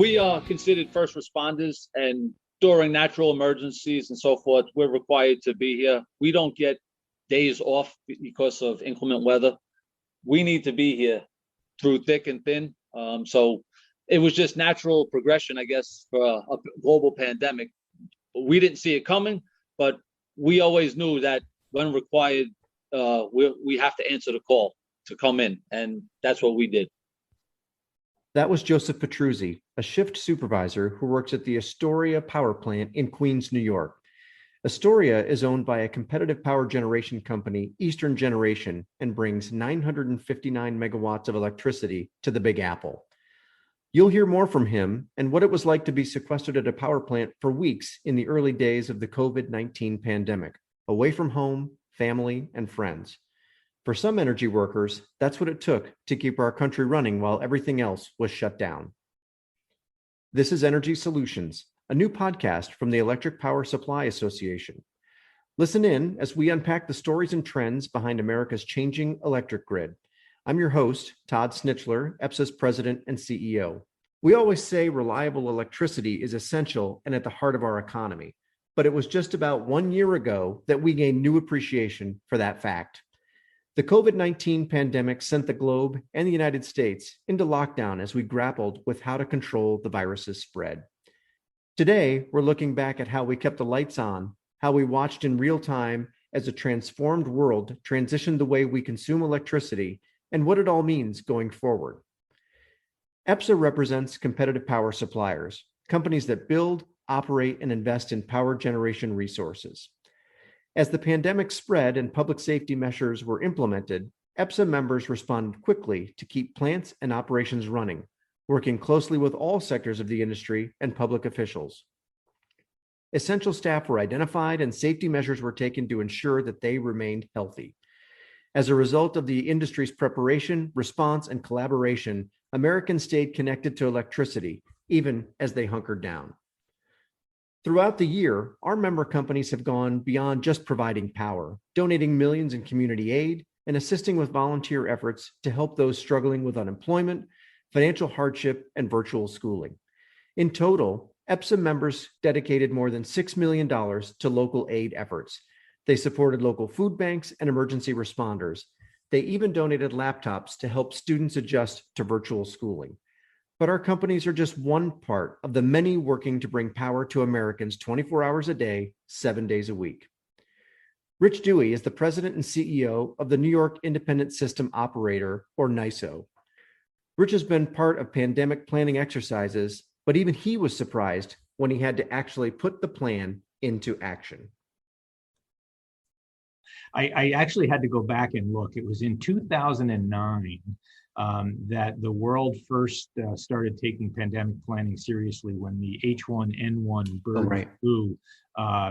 We are considered first responders, and during natural emergencies and so forth, we're required to be here. We don't get days off because of inclement weather. We need to be here through thick and thin. So it was just natural progression, I guess, for a global pandemic. We didn't see it coming, but we always knew that when required, we have to answer the call to come in, and that's what we did. That was Joseph Petruzzi, a shift supervisor who works at the Astoria Power Plant in Queens, New York. Astoria is owned by a competitive power generation company, Eastern Generation, and brings 959 megawatts of electricity to the Big Apple. You'll hear more from him and what it was like to be sequestered at a power plant for weeks in the early days of the COVID-19 pandemic, away from home, family, and friends. For some energy workers, that's what it took to keep our country running while everything else was shut down. This is Energy Solutions, a new podcast from the Electric Power Supply Association. Listen in as we unpack the stories and trends behind America's changing electric grid. I'm your host, Todd Snitchler, EPSA's president and CEO. We always say reliable electricity is essential and at the heart of our economy, but it was just about 1 year ago that we gained new appreciation for that fact. The COVID-19 pandemic sent the globe and the United States into lockdown as we grappled with how to control the virus's spread. Today, we're looking back at how we kept the lights on, how we watched in real time as a transformed world transitioned the way we consume electricity, and what it all means going forward. EPSA represents competitive power suppliers, companies that build, operate, and invest in power generation resources. As the pandemic spread and public safety measures were implemented, EPSA members responded quickly to keep plants and operations running, working closely with all sectors of the industry and public officials. Essential staff were identified and safety measures were taken to ensure that they remained healthy. As a result of the industry's preparation, response, and collaboration, Americans stayed connected to electricity, even as they hunkered down. Throughout the year, our member companies have gone beyond just providing power, donating millions in community aid and assisting with volunteer efforts to help those struggling with unemployment, financial hardship, and virtual schooling. In total, EPSA members dedicated more than $6 million to local aid efforts. They supported local food banks and emergency responders. They even donated laptops to help students adjust to virtual schooling. But our companies are just one part of the many working to bring power to Americans 24 hours a day, 7 days a week. Rich Dewey is the president and CEO of the New York Independent System Operator, or NYSO. Rich has been part of pandemic planning exercises, but even he was surprised when he had to actually put the plan into action. I actually had to go back and look. It was in 2009 that the world first started taking pandemic planning seriously when the H1N1 bird flu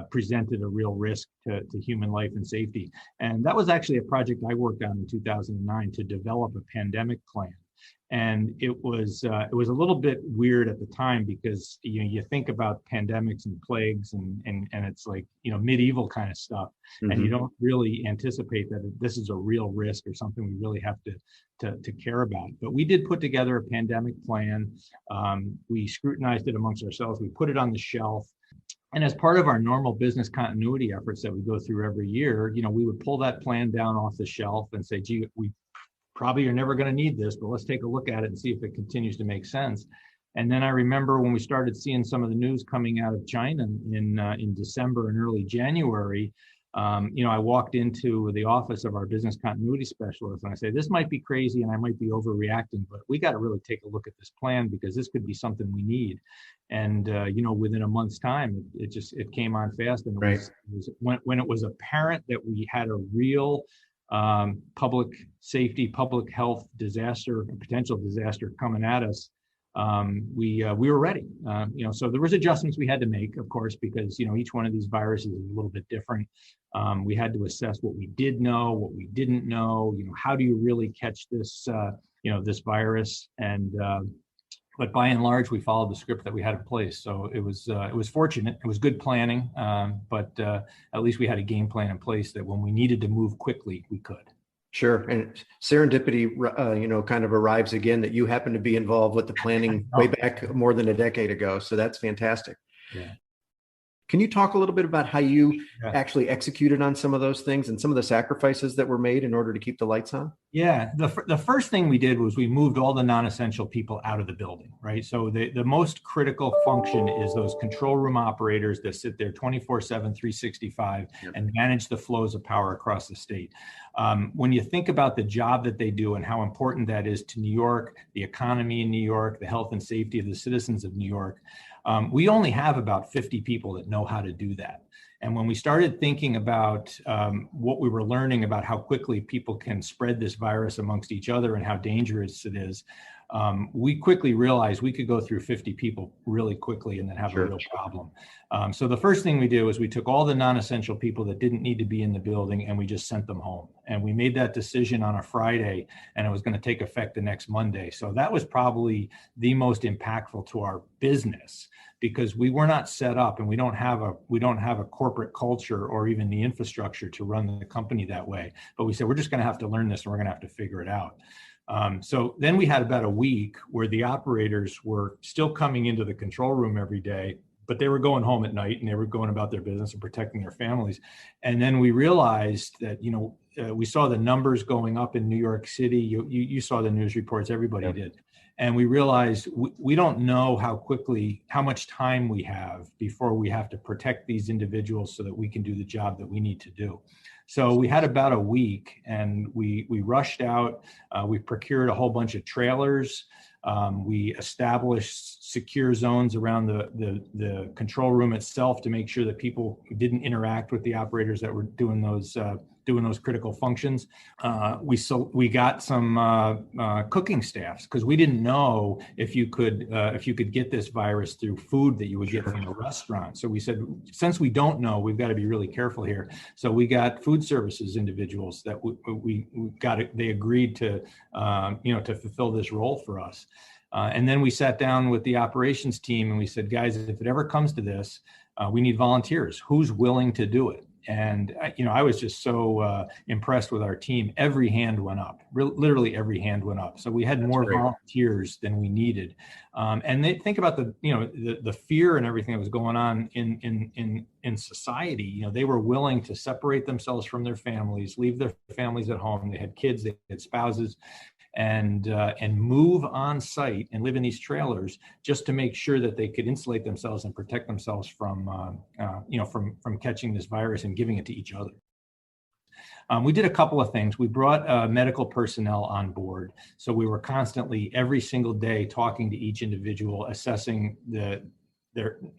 presented a real risk to human life and safety. And that was actually a project I worked on in 2009 to develop a pandemic plan. And it was a little bit weird at the time because you think about pandemics and plagues and it's like medieval kind of stuff, and you don't really anticipate that this is a real risk or something we really have to care about. But we did put together a pandemic plan. We scrutinized it amongst ourselves. We put it on the shelf. And as part of our normal business continuity efforts that we go through every year, we would pull that plan down off the shelf and say, gee, we probably are never going to need this, but let's take a look at it and see if it continues to make sense. And then I remember when we started seeing some of the news coming out of China in December and early January, I walked into the office of our business continuity specialist and I say, this might be crazy and I might be overreacting, but we got to really take a look at this plan because this could be something we need. And, within a month's time, it came on fast. And it was when it was apparent that we had a real public safety, public health disaster, potential disaster coming at us, we were ready. So there was adjustments we had to make, of course, because each one of these viruses is a little bit different. We had to assess what we did know, what we didn't know. How do you really catch this, this virus? And but by and large, we followed the script that we had in place. So it was fortunate. It was good planning, but at least we had a game plan in place that when we needed to move quickly, we could. Sure. And serendipity, kind of arrives again that you happen to be involved with the planning way back more than a decade ago. So that's fantastic. Yeah. Can you talk a little bit about how you Yeah. actually executed on some of those things and some of the sacrifices that were made in order to keep the lights on? Yeah, the first thing we did was we moved all the non-essential people out of the building, right? So the most critical function is those control room operators that sit there 24/7, 365 Yep. and manage the flows of power across the state. When you think about the job that they do and how important that is to New York, the economy in New York, the health and safety of the citizens of New York, we only have about 50 people that know how to do that. And when we started thinking about what we were learning about how quickly people can spread this virus amongst each other and how dangerous it is, we quickly realized we could go through 50 people really quickly and then have Sure. a real problem. So the first thing we did was we took all the non-essential people that didn't need to be in the building and we just sent them home. And we made that decision on a Friday and it was going to take effect the next Monday. So that was probably the most impactful to our business, because we were not set up and we don't have a corporate culture or even the infrastructure to run the company that way. But we said, we're just going to have to learn this and we're going to have to figure it out. So then we had about a week where the operators were still coming into the control room every day, but they were going home at night and they were going about their business and protecting their families. And then we realized that, we saw the numbers going up in New York City. You saw the news reports, everybody Yep. did. And we realized we don't know how much time we have before we have to protect these individuals so that we can do the job that we need to do. So we had about a week and we rushed out. We procured a whole bunch of trailers. We established secure zones around the control room itself to make sure that people didn't interact with the operators that were doing those critical functions. We got some cooking staffs because we didn't know if you could get this virus through food that you would get from a restaurant. So we said, since we don't know, we've got to be really careful here. So we got food services individuals that we got it. They agreed to fulfill this role for us. And then we sat down with the operations team and we said, guys, if it ever comes to this, we need volunteers. Who's willing to do it? And, I was just so impressed with our team. Every hand went up, literally every hand went up. So we had more volunteers than we needed. And they think about the fear and everything that was going on in society. They were willing to separate themselves from their families, leave their families at home. They had kids, they had spouses, and move on site and live in these trailers just to make sure that they could insulate themselves and protect themselves from catching this virus and giving it to each other. We did a couple of things. We brought medical personnel on board. So we were constantly, every single day, talking to each individual, assessing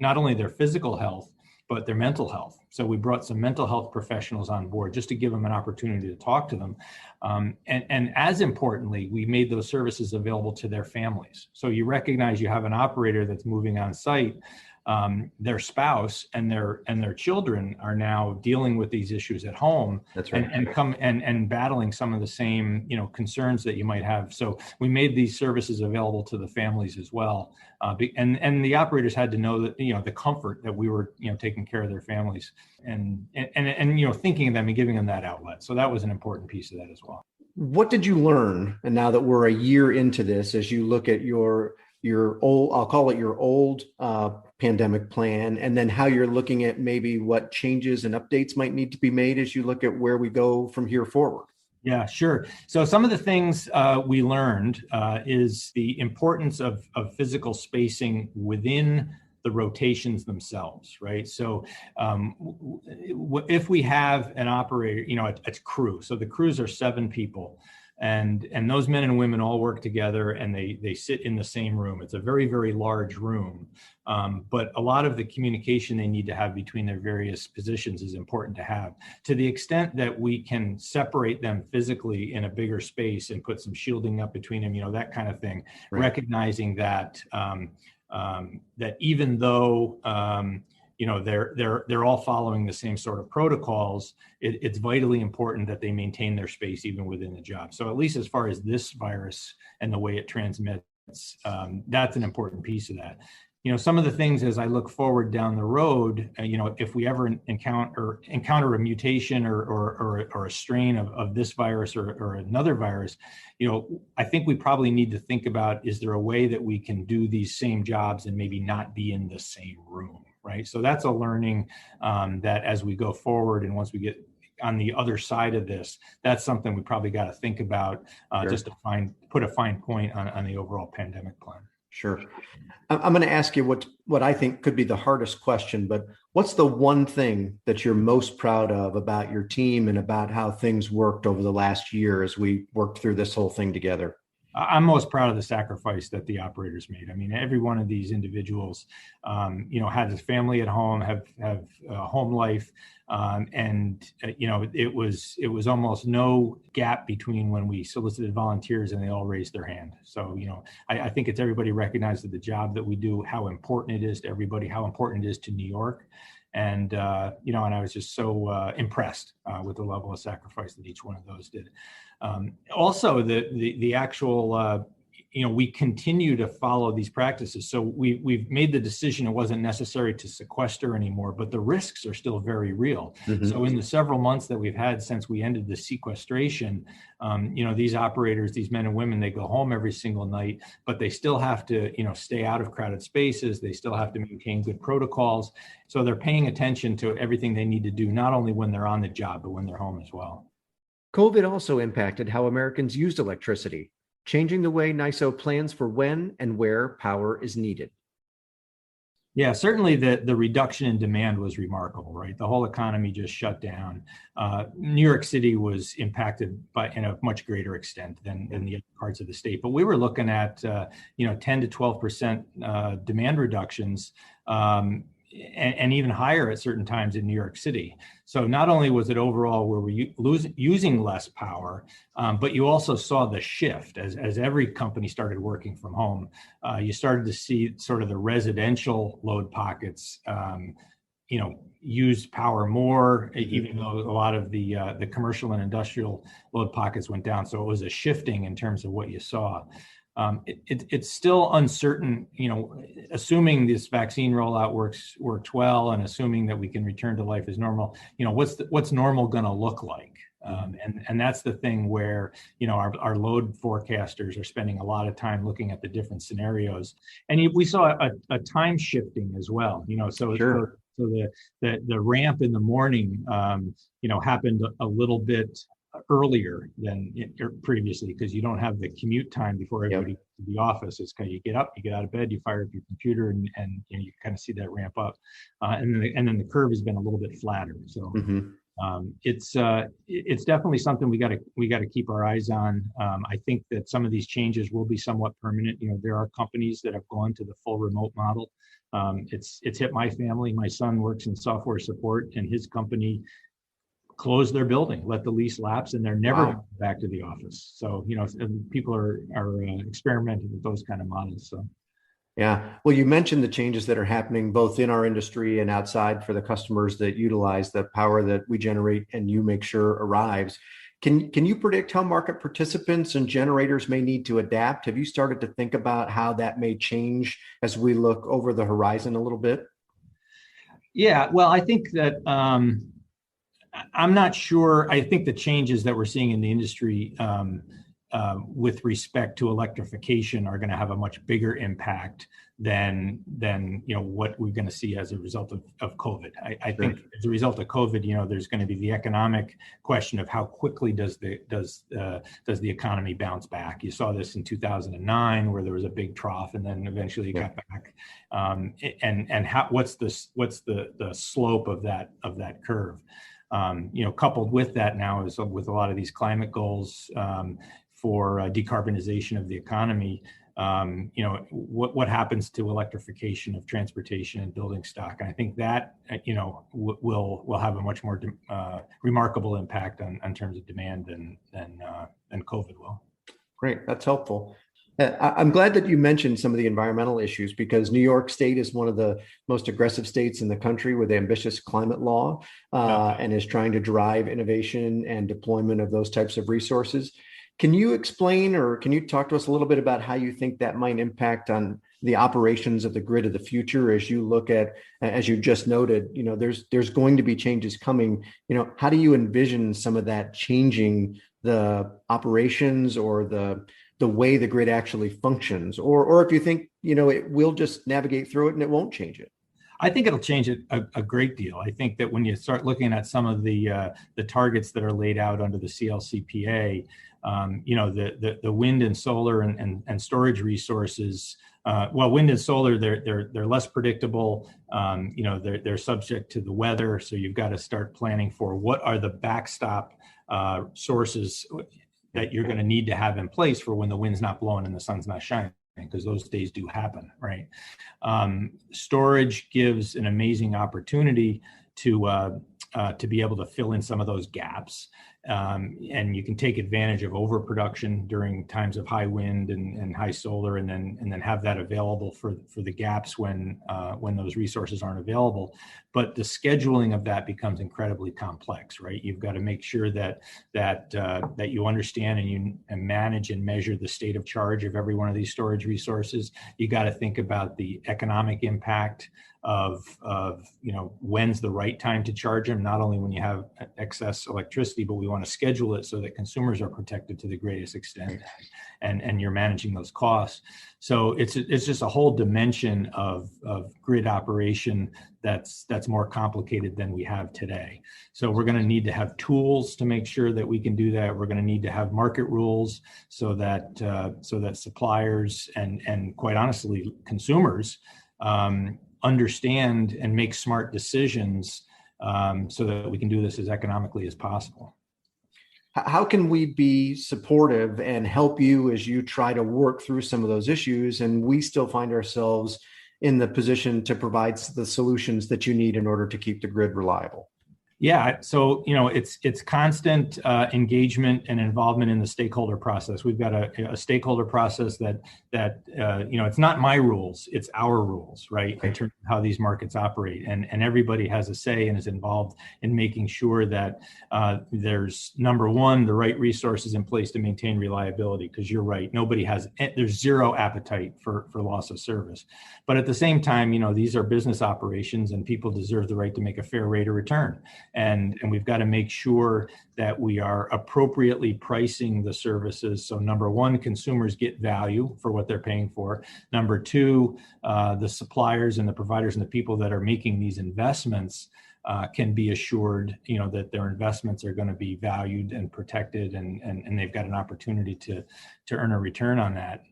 not only their physical health, but their mental health. So we brought some mental health professionals on board just to give them an opportunity to talk to them. And as importantly, we made those services available to their families. So you recognize you have an operator that's moving on site, their spouse and their children are now dealing with these issues at home. That's right. and battling some of the same concerns that you might have. So we made these services available to the families as well, and the operators had to know that the comfort that we were taking care of their families and thinking of them and giving them that outlet. So that was an important piece of that as well. What did you learn? And now that we're a year into this, as you look at your old, I'll call it your old pandemic plan, and then how you're looking at maybe what changes and updates might need to be made as you look at where we go from here forward. Yeah, sure. So some of the things we learned is the importance of physical spacing within the rotations themselves, right? So if we have an operator, it's crew. So the crews are 7 people. And those men and women all work together and they sit in the same room. It's a very, very large room. But a lot of the communication they need to have between their various positions is important to have. To the extent that we can separate them physically in a bigger space and put some shielding up between them, that kind of thing, right. Recognizing that that even though they're all following the same sort of protocols, it's vitally important that they maintain their space even within the job. So at least as far as this virus and the way it transmits, that's an important piece of that. some of the things as I look forward down the road, if we ever encounter a mutation or a strain of this virus or another virus, I think we probably need to think about, is there a way that we can do these same jobs and maybe not be in the same room, right? So that's a learning that as we go forward, and once we get on the other side of this, that's something we probably got to think about just to put a fine point on the overall pandemic plan. Sure. I'm going to ask you what I think could be the hardest question, but what's the one thing that you're most proud of about your team and about how things worked over the last year as we worked through this whole thing together? I'm most proud of the sacrifice that the operators made. I mean, every one of these individuals, had a family at home, have a home life, it was almost no gap between when we solicited volunteers and they all raised their hand. So, I think it's everybody recognizes the job that we do, how important it is to everybody, how important it is to New York. And, and I was just so impressed with the level of sacrifice that each one of those did. Also, the actual, we continue to follow these practices. So we've made the decision it wasn't necessary to sequester anymore, but the risks are still very real. Mm-hmm. So in the several months that we've had since we ended the sequestration, these operators, these men and women, they go home every single night, but they still have to, stay out of crowded spaces. They still have to maintain good protocols. So they're paying attention to everything they need to do, not only when they're on the job, but when they're home as well. COVID also impacted how Americans used electricity, changing the way NYSO plans for when and where power is needed. Yeah, certainly the reduction in demand was remarkable, right? The whole economy just shut down. New York City was impacted in a much greater extent than the other parts of the state. But we were looking at 10 to 12% demand reductions, and even higher at certain times in New York City. So not only was it overall where we're using less power, but you also saw the shift as every company started working from home. You started to see sort of the residential load pockets, used power more, even though a lot of the commercial and industrial load pockets went down. So it was a shifting in terms of what you saw. It's still uncertain, assuming this vaccine rollout works well, and assuming that we can return to life as normal, what's normal going to look like? And that's the thing where, our load forecasters are spending a lot of time looking at the different scenarios. And we saw a time shifting as well, so sure. So the ramp in the morning, happened a little bit earlier than previously, because you don't have the commute time before everybody gets to the office. It's kind of, you get up, you get out of bed, you fire up your computer, and you kind of see that ramp up, and then the curve has been a little bit flatter. So it's definitely something we got to keep our eyes on. I think that some of these changes will be somewhat permanent. There are companies that have gone to the full remote model. It's hit my family. My son works in software support, and his company closed their building, let the lease lapse, and they're never going back to the office. So, people are experimenting with those kind of models. So, yeah. Well, you mentioned the changes that are happening both in our industry and outside for the customers that utilize the power that we generate and you make sure arrives. Can you predict how market participants and generators may need to adapt? Have you started to think about how that may change as we look over the horizon a little bit? Yeah. Well, I think that I'm not sure. I think the changes that we're seeing in the industry with respect to electrification are going to have a much bigger impact than what we're going to see as a result of COVID. I think as a result of COVID, there's going to be the economic question of how quickly does the economy bounce back. You saw this in 2009, where there was a big trough, and then eventually it got back. And what's the slope of that curve? Coupled with that now is with a lot of these climate goals for decarbonization of the economy. What happens to electrification of transportation and building stock? And I think that will have a much more remarkable impact on terms of demand than COVID will. Great, that's helpful. I'm glad that you mentioned some of the environmental issues, because New York State is one of the most aggressive states in the country with ambitious climate law and is trying to drive innovation and deployment of those types of resources. Can you explain, or can you talk to us a little bit about how you think that might impact on the operations of the grid of the future as you look at, as you just noted, there's going to be changes coming. How do you envision some of that changing the operations or the way the grid actually functions, or if you think, it will just navigate through it and it won't change it? I think it'll change it a great deal. I think that when you start looking at some of the targets that are laid out under the CLCPA, the wind and solar and storage resources. Wind and solar, they're less predictable. They're subject to the weather, so you've got to start planning for what are the backstop sources that you're going to need to have in place for when the wind's not blowing and the sun's not shining, because those days do happen, right? Storage gives an amazing opportunity to be able to fill in some of those gaps. And you can take advantage of overproduction during times of high wind and high solar, and then have that available for the gaps when those resources aren't available. But the scheduling of that becomes incredibly complex, right? You've got to make sure that you understand and manage and measure the state of charge of every one of these storage resources. You got to think about the economic impact of when's the right time to charge them, not only when you have excess electricity, but we want to schedule it so that consumers are protected to the greatest extent, and you're managing those costs. So it's just a whole dimension of grid operation that's more complicated than we have today. So we're going to need to have tools to make sure that we can do that. We're going to need to have market rules so that suppliers and quite honestly consumers understand and make smart decisions so that we can do this as economically as possible. How can we be supportive and help you as you try to work through some of those issues, and we still find ourselves in the position to provide the solutions that you need in order to keep the grid reliable? Yeah, so it's constant engagement and involvement in the stakeholder process. We've got a stakeholder process that it's not my rules, it's our rules, right? In terms of how these markets operate, and everybody has a say and is involved in making sure that there's, number one, the right resources in place to maintain reliability. Because you're right, there's zero appetite for loss of service. But at the same time, these are business operations, and people deserve the right to make a fair rate of return. And we've got to make sure that we are appropriately pricing the services. So number one, consumers get value for what they're paying for. Number two, the suppliers and the providers and the people that are making these investments can be assured, that their investments are going to be valued and protected, and they've got an opportunity to earn a return on that.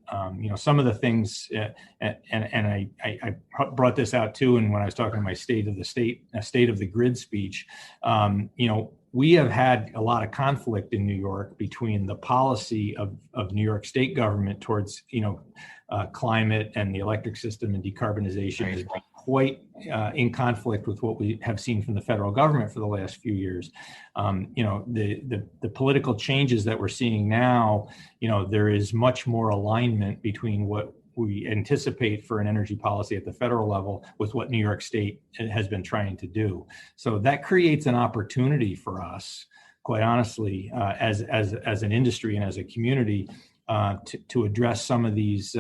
Some of the things, and I brought this out too, and when I was talking my state of the grid speech, we have had a lot of conflict in New York between the policy of New York State government towards, climate and the electric system and decarbonization. Right. Has been quite in conflict with what we have seen from the federal government for the last few years. The political changes that we're seeing now, there is much more alignment between what we anticipate for an energy policy at the federal level with what New York State has been trying to do. So that creates an opportunity for us, quite honestly, as an industry and as a community, to address some of these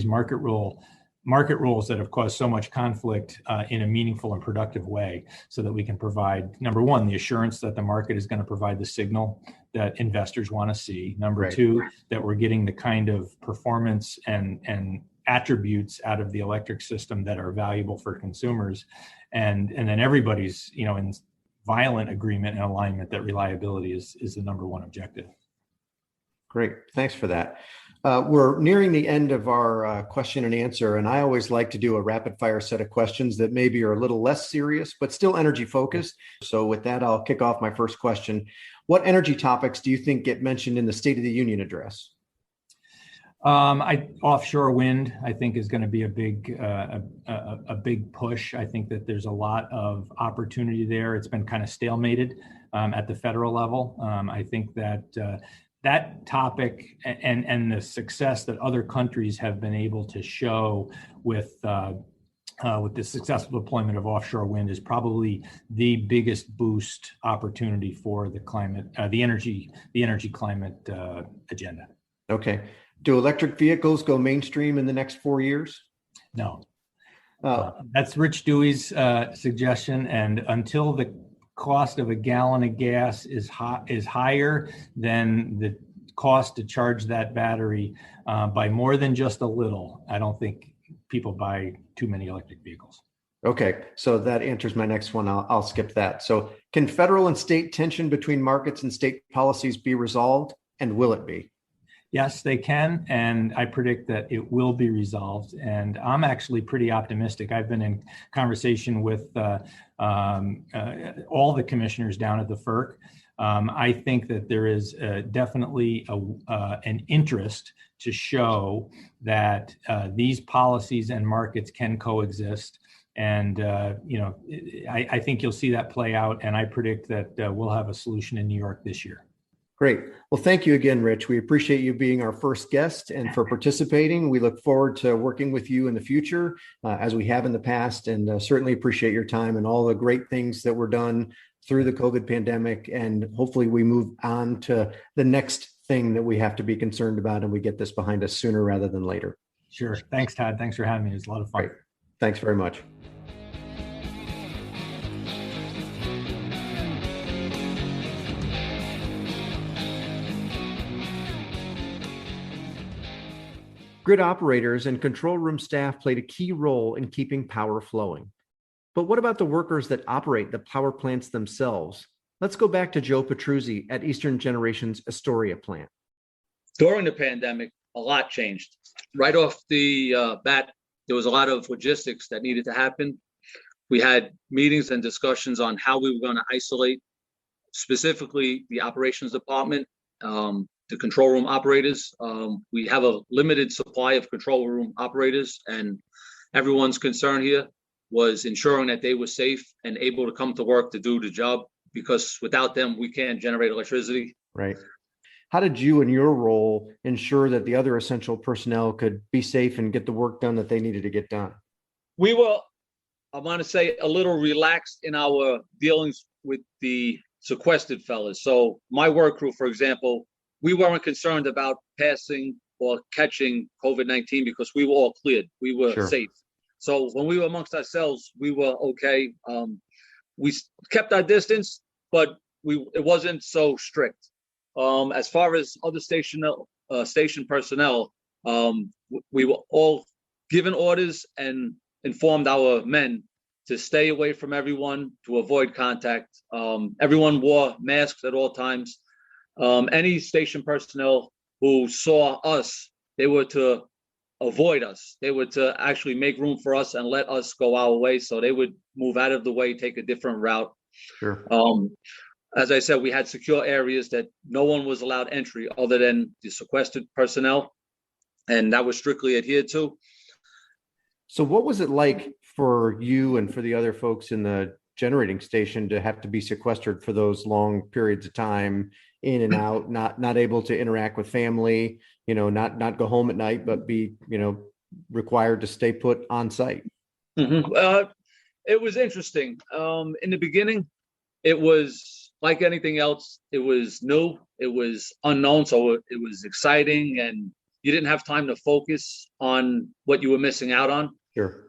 market rules that have caused so much conflict in a meaningful and productive way, so that we can provide, number one, the assurance that the market is going to provide the signal that investors want to see. Number two, that we're getting the kind of performance and attributes out of the electric system that are valuable for consumers. And then everybody's, in violent agreement and alignment that reliability is the number one objective. Great. Thanks for that. We're nearing the end of our question and answer, and I always like to do a rapid fire set of questions that maybe are a little less serious, but still energy focused. So with that, I'll kick off my first question. What energy topics do you think get mentioned in the State of the Union address? Offshore wind, I think, is going to be a big push. I think that there's a lot of opportunity there. It's been kind of stalemated at the federal level. I think that that topic and the success that other countries have been able to show with the successful deployment of offshore wind is probably the biggest boost opportunity for the climate, the energy climate agenda. Okay. Do electric vehicles go mainstream in the next 4 years? No. Uh, That's Rich Dewey's suggestion, and until the cost of a gallon of gas is higher than the cost to charge that battery by more than just a little, I don't think people buy too many electric vehicles. Okay, so that answers my next one. I'll skip that. So can federal and state tension between markets and state policies be resolved, and will it be? Yes, they can, and I predict that it will be resolved. And I'm actually pretty optimistic. I've been in conversation with all the commissioners down at the FERC. I think that there is definitely an interest to show that these policies and markets can coexist. And, I think you'll see that play out. And I predict that we'll have a solution in New York this year. Great. Well, thank you again, Rich. We appreciate you being our first guest and for participating. We look forward to working with you in the future as we have in the past, and certainly appreciate your time and all the great things that were done through the COVID pandemic. And hopefully we move on to the next thing that we have to be concerned about, and we get this behind us sooner rather than later. Sure. Thanks, Todd. Thanks for having me. It was a lot of fun. Great. Thanks very much. Grid operators and control room staff played a key role in keeping power flowing. But what about the workers that operate the power plants themselves? Let's go back to Joe Petruzzi at Eastern Generation's Astoria plant. During the pandemic, a lot changed. Right off the bat, there was a lot of logistics that needed to happen. We had meetings and discussions on how we were going to isolate specifically the operations department, the control room operators. We have a limited supply of control room operators, and everyone's concern here was ensuring that they were safe and able to come to work to do the job, because without them, we can't generate electricity. Right. How did you, in your role, ensure that the other essential personnel could be safe and get the work done that they needed to get done? We were, I want to say, a little relaxed in our dealings with the sequestered fellas. So my work crew, for example, we weren't concerned about passing or catching COVID-19 because we were all cleared. We were Sure. safe. So when we were amongst ourselves, we were okay. We kept our distance, but it wasn't so strict. As far as other station personnel, we were all given orders and informed our men to stay away from everyone, to avoid contact. Everyone wore masks at all times. Any station personnel who saw us, they were to avoid us. They were to actually make room for us and let us go our way. So they would move out of the way, take a different route. Sure. As I said, we had secure areas that no one was allowed entry other than the sequestered personnel, and that was strictly adhered to. So what was it like for you and for the other folks in the generating station to have to be sequestered for those long periods of time, in and out, not able to interact with family, not go home at night, but be, required to stay put on site? Mm-hmm. It was interesting. In the beginning, it was like anything else. It was new, it was unknown, so it was exciting, and you didn't have time to focus on what you were missing out on. Sure.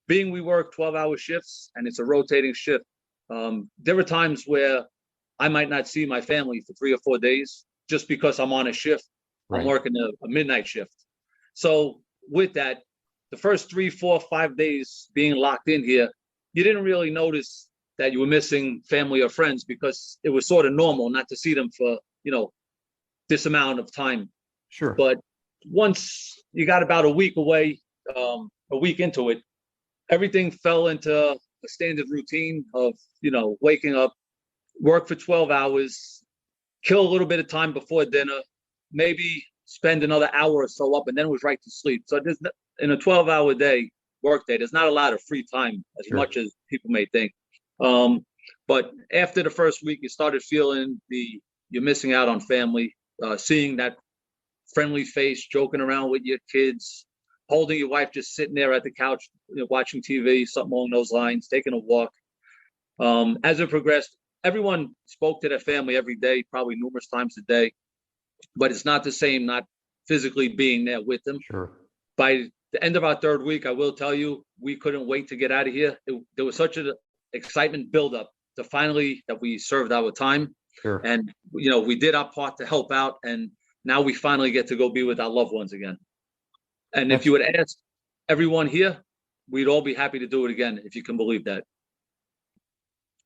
Being we work 12-hour shifts and it's a rotating shift, there were times where I might not see my family for 3 or 4 days just because I'm on a shift. Right. I'm working a midnight shift. So with that, the first 3, 4, 5 days being locked in here, you didn't really notice that you were missing family or friends because it was sort of normal not to see them for, this amount of time. Sure. But once you got about a week away, a week into it, everything fell into a standard routine of, waking up, work for 12 hours, kill a little bit of time before dinner, maybe spend another hour or so up, and then it was right to sleep. So there's, in a 12-hour day, work day, there's not a lot of free time as Sure. much as people may think. But after the first week, you started feeling you're missing out on family, seeing that friendly face, joking around with your kids, holding your wife, just sitting there at the couch, watching TV, something along those lines, taking a walk. As it progressed, everyone spoke to their family every day, probably numerous times a day, but it's not the same, not physically being there with them. Sure. By the end of our third week, I will tell you, we couldn't wait to get out of here. There was such an excitement buildup to finally that we served our time. Sure. And, we did our part to help out. And now we finally get to go be with our loved ones again. And if you would ask everyone here, we'd all be happy to do it again, if you can believe that.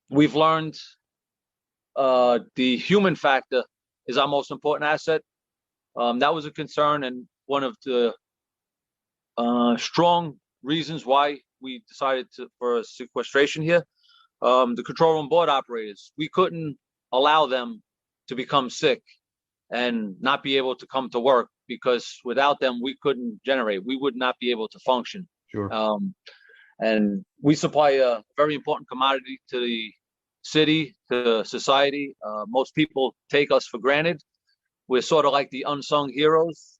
We've learned the human factor is our most important asset. That was a concern and one of the strong reasons why we decided for a sequestration here. The control room board operators, we couldn't allow them to become sick and not be able to come to work, because without them, we couldn't generate. We would not be able to function. Sure. And we supply a very important commodity to the city, to society. Most people take us for granted. We're sort of like the unsung heroes.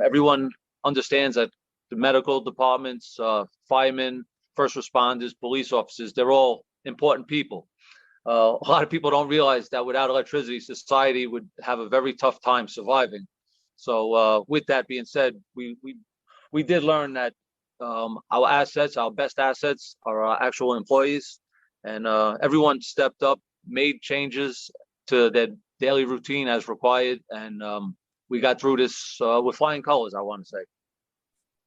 Everyone understands that the medical departments, firemen, first responders, police officers, they're all important people. A lot of people don't realize that without electricity, society would have a very tough time surviving. So with that being said, we did learn that our assets, our best assets, are our actual employees, and everyone stepped up, made changes to their daily routine as required, and we got through this with flying colors, I want to say.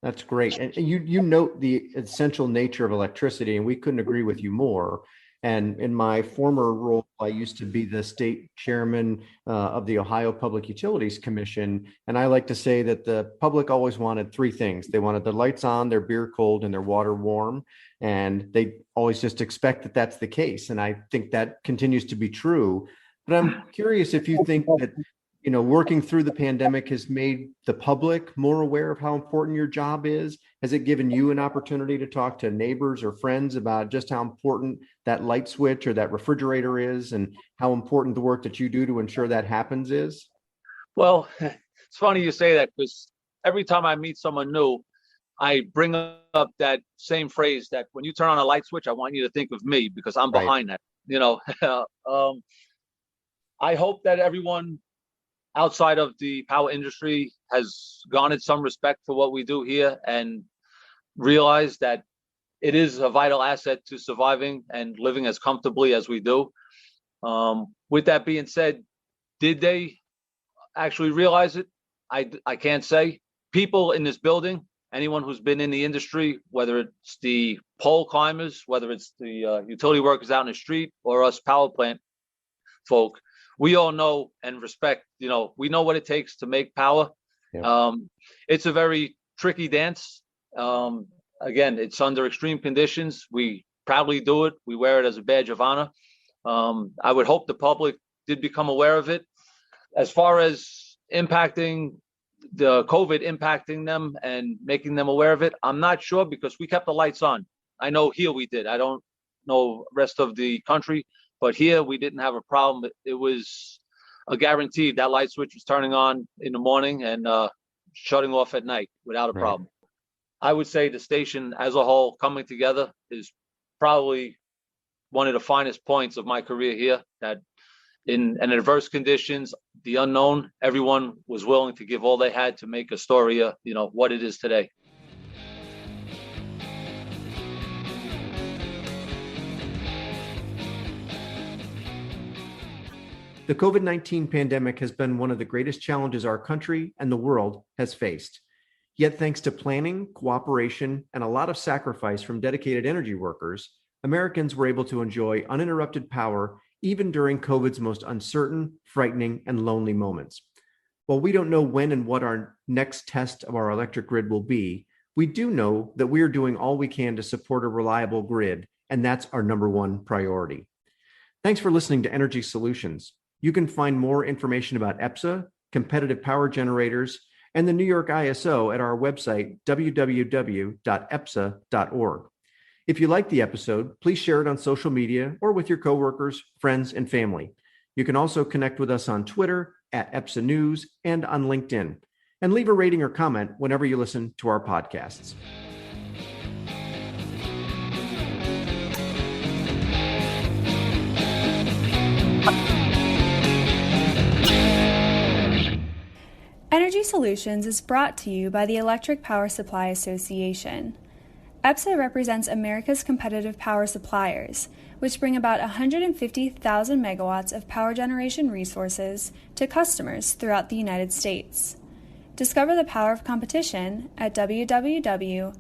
That's great. And you note the essential nature of electricity, and we couldn't agree with you more. And in my former role, I used to be the state chairman of the Ohio Public Utilities Commission. And I like to say that the public always wanted three things. They wanted their lights on, their beer cold, and their water warm. And they always just expect that that's the case. And I think that continues to be true. But I'm curious if you think that, working through the pandemic has made the public more aware of how important your job is. Has it given you an opportunity to talk to neighbors or friends about just how important that light switch or that refrigerator is, and how important the work that you do to ensure that happens is? Well, it's funny you say that, because every time I meet someone new, I bring up that same phrase that when you turn on a light switch, I want you to think of me, because I'm behind that. I hope that everyone outside of the power industry has garnered some respect for what we do here and realized that it is a vital asset to surviving and living as comfortably as we do. With that being said, did they actually realize it? I can't say. People in this building, anyone who's been in the industry, whether it's the pole climbers, whether it's the utility workers out in the street, or us power plant folk, we all know and respect, we know what it takes to make power. Yeah. It's a very tricky dance. Again, it's under extreme conditions. We proudly do it. We wear it as a badge of honor. I would hope the public did become aware of it. As far as impacting the COVID, impacting them and making them aware of it, I'm not sure, because we kept the lights on. I know here we did. I don't know rest of the country. But here we didn't have a problem. It was a guarantee that light switch was turning on in the morning and shutting off at night without a problem. I would say the station as a whole coming together is probably one of the finest points of my career here, that in adverse conditions, the unknown, everyone was willing to give all they had to make Astoria, what it is today. The COVID-19 pandemic has been one of the greatest challenges our country and the world has faced. Yet, thanks to planning, cooperation, and a lot of sacrifice from dedicated energy workers, Americans were able to enjoy uninterrupted power even during COVID's most uncertain, frightening, and lonely moments. While we don't know when and what our next test of our electric grid will be, we do know that we are doing all we can to support a reliable grid, and that's our number one priority. Thanks for listening to Energy Solutions. You can find more information about EPSA, competitive power generators, and the New York ISO at our website, www.epsa.org. If you liked the episode, please share it on social media or with your coworkers, friends, and family. You can also connect with us on Twitter @EPSA News and on LinkedIn. And leave a rating or comment whenever you listen to our podcasts. Energy Solutions Solutions is brought to you by the Electric Power Supply Association. EPSA represents America's competitive power suppliers, which bring about 150,000 megawatts of power generation resources to customers throughout the United States. Discover the power of competition at www.epsa.org.